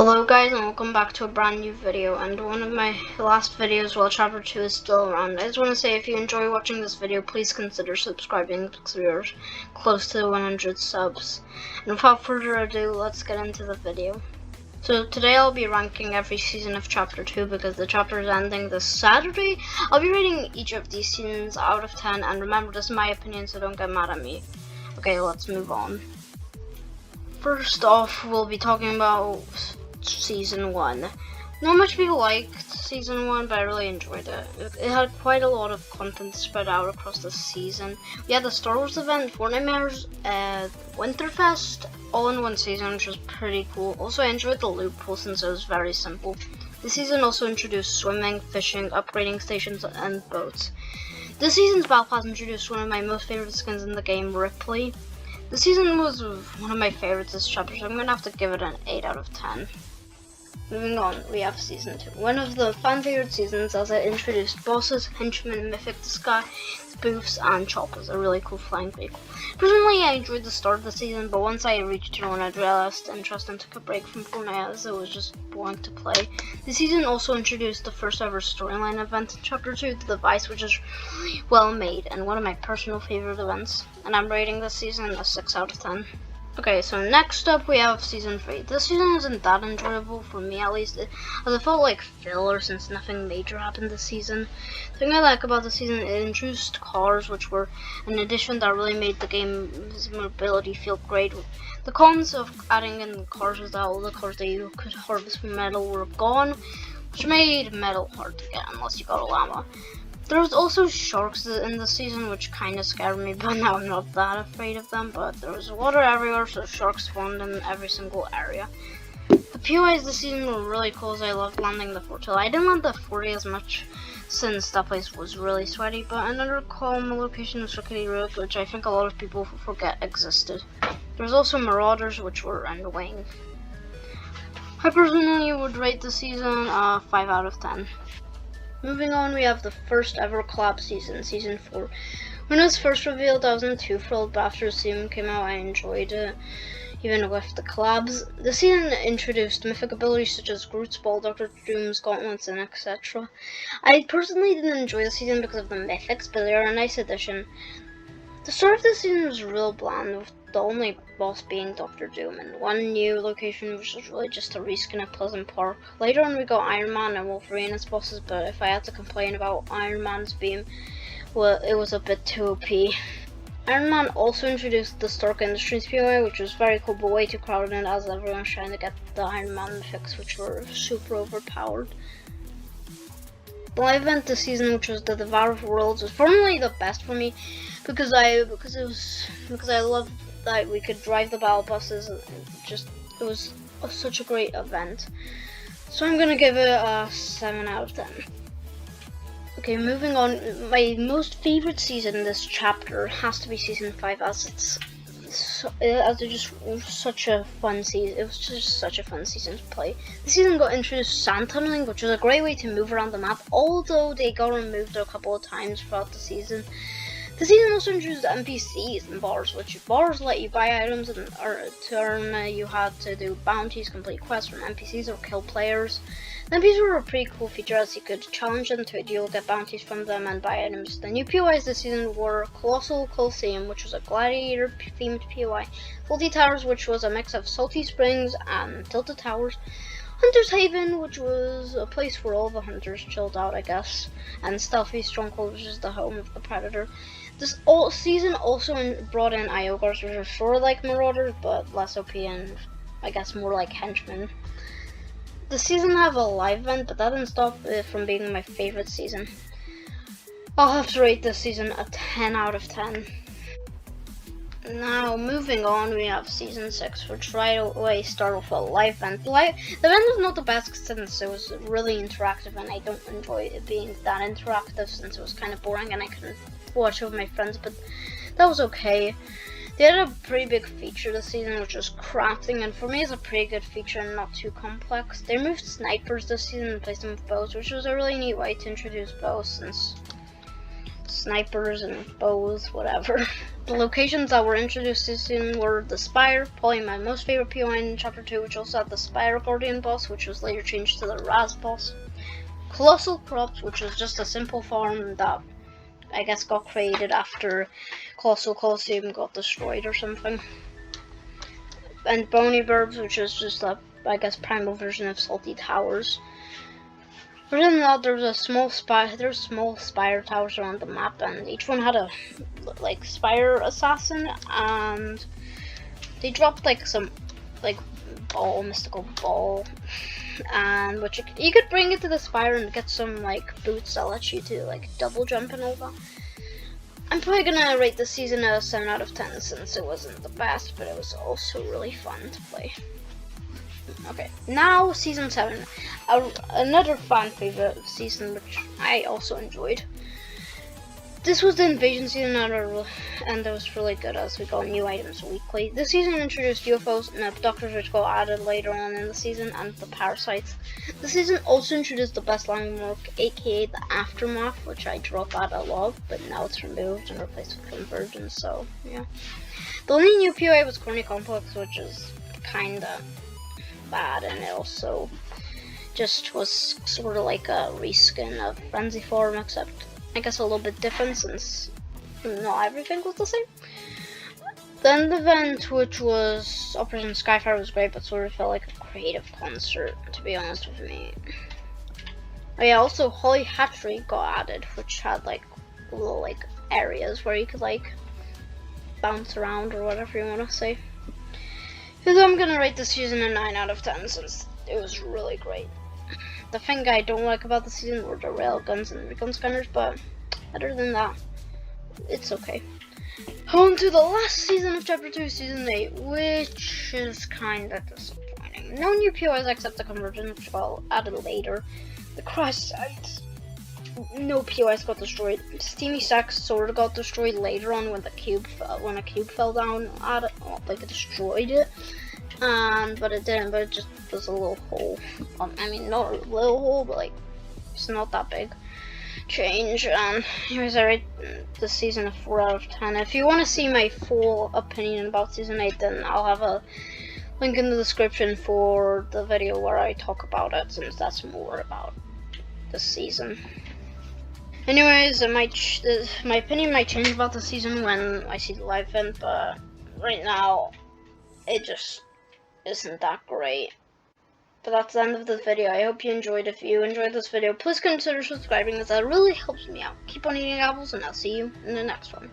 Hello guys, and welcome back to a brand new video, and one of my last videos while chapter 2 is still around. I just want to say, if you enjoy watching this video, please consider subscribing because we are close to 100 subs. And without further ado, let's get into the video. So today I'll be ranking every season of chapter 2 because the chapter is ending this Saturday. I'll be rating each of these seasons out of 10, and remember, this is my opinion, so don't get mad at me. Okay, let's move on. First off, we'll be talking about Season 1. Not much people liked Season 1, but I really enjoyed it. It had quite a lot of content spread out across the season. We had the Star Wars event, Fortnite, Winterfest, all in one season, which was pretty cool. Also, I enjoyed the loot pool since it was very simple. The season also introduced swimming, fishing, upgrading stations, and boats. This season's Battle Pass introduced one of my most favorite skins in the game, Ripley. The season was one of my favorites this chapter, so I'm going to have to give it an 8 out of 10. Moving on, we have Season 2. One of the fan favorite seasons, as it introduced bosses, henchmen, mythic disguise, spoofs, and choppers, a really cool flying vehicle. Personally, I enjoyed the start of the season, but once I reached Tier 1, I realized interest and took a break from Fortnite as it was just boring to play. The season also introduced the first ever storyline event in Chapter 2, The Device, which is really well made and one of my personal favorite events. And I'm rating this season a 6 out of 10. Okay, so next up we have Season 3. This season wasn't that enjoyable, for me at least, as it felt like filler since nothing major happened this season. The thing I like about the season, it introduced cars, which were an addition that really made the game's mobility feel great. The cons of adding in cars was that all the cars that you could harvest from metal were gone, which made metal hard to get unless you got a llama. There was also sharks in the season, which kind of scared me, but now I'm not that afraid of them. But there was water everywhere, so sharks spawned in every single area. The POIs this season were really cool, as I loved landing the fort. I didn't land the 40 as much since that place was really sweaty, but another calm location was Rickety Road, which I think a lot of people forget existed. There was also marauders, which were annoying. I personally would rate the season 5 out of 10. Moving on, we have the first ever collab season, Season 4. When it was first revealed, I wasn't too thrilled, but after the season came out, I enjoyed it, even with the collabs. The season introduced mythic abilities such as Groot's Ball, Dr. Doom's Gauntlets, and etc. I personally didn't enjoy the season because of the mythics, but they are a nice addition. The start of the season was real bland, with the only boss being Dr. Doom, and one new location which was really just a reskin of Pleasant Park. Later on we got Iron Man and Wolverine as bosses, but if I had to complain about Iron Man's beam, well, it was a bit too OP. Iron Man also introduced the Stark Industries POI, which was very cool but way too crowded as everyone was trying to get the Iron Man mythics, which were super overpowered. The live event this season, which was the Devour of Worlds, was formerly the best for me because I loved that we could drive the battle buses. It was such a great event. So I'm gonna give it a 7 out of 10. Okay, moving on. My most favorite season in this chapter has to be Season 5, as it's just such a fun season. It was just such a fun season to play. The season got introduced sand tunneling, which was a great way to move around the map, although they got removed a couple of times throughout the season. The season also introduced NPCs and bars, which bars let you buy items, and to earn you had to do bounties, complete quests from NPCs, or kill players. The NPCs were a pretty cool feature, as you could challenge them to a duel, get bounties from them, and buy items. The new POIs this season were Colossal Coliseum, which was a gladiator themed POI, Salty Towers, which was a mix of Salty Springs and Tilted Towers, Hunter's Haven, which was a place where all the hunters chilled out, I guess, and Stealthy Stronghold, which is the home of the Predator. This season also brought in Iogars, which are sort of like Marauders, but less OP and I guess more like henchmen. The season have a live event, but that didn't stop it from being my favorite season. I'll have to rate this season a 10 out of 10. Now, moving on, we have Season 6, which right away started with a live event. The event was not the best since it was really interactive, and I don't enjoy it being that interactive since it was kind of boring and I couldn't watch it with my friends, but that was okay. They had a pretty big feature this season, which was crafting, and for me it's a pretty good feature and not too complex. They removed snipers this season and replaced them with bows, which was a really neat way to introduce bows, snipers and bows, whatever. The locations that were introduced this season were the Spire, probably my most favorite POI in Chapter 2, which also had the Spire Guardian boss, which was later changed to the Raz boss. Colossal Crops, which was just a simple farm that I guess got created after Colossal Colosseum got destroyed or something. And Bony Burbs, which is just a, I guess, primal version of Salty Towers. Other than that, there's small spire towers around the map, and each one had a like spire assassin, and they dropped like some like mystical ball, and which you could bring it to the spire and get some like boots that let you to like double jump and all that. I'm probably gonna rate this season a 7 out of 10 since it wasn't the best, but it was also really fun to play. Okay, now season 7, another fan favorite season which I also enjoyed. This was the invasion season, and it was really good as we got new items weekly. This season introduced UFOs and abductors, which got added later on in the season, and the parasites. The season also introduced the best landmark, aka the Aftermath, which I dropped out a lot, but now it's removed and replaced with Convergence, so yeah. The only new POI was Corny Complex, which is kinda bad, and it also just was sort of like a reskin of Frenzy Form, except I guess a little bit different since not everything was the same. Then the event, which was Operation Skyfire, was great, but sort of felt like a creative concert, to be honest with me. Oh yeah, also Holly Hatchery got added, which had like little like areas where you could like bounce around or whatever you want to say. So I'm gonna rate this season a 9 out of 10 since it was really great. The thing I don't like about the season were the railguns and the gun scanners, but other than that, it's okay. On to the last season of Chapter 2, Season 8, which is kinda disappointing. No new POIs except the Convergence, which got added later. The crash sites, no POIs got destroyed. Steamy Stacks sort of got destroyed later on when a cube fell down, like it destroyed it. But it didn't, but it just was a little hole. I mean, not a little hole, but like, it's not that big change. Anyways, I rate this season a 4 out of 10. If you want to see my full opinion about Season 8, then I'll have a link in the description for the video where I talk about it, since that's more about the season. Anyways, my opinion might change about the season when I see the live event, but right now, it just isn't that great. But that's the end of this video. I hope you enjoyed. If you enjoyed this video, please consider subscribing, as that really helps me out. Keep on eating apples, and I'll see you in the next one.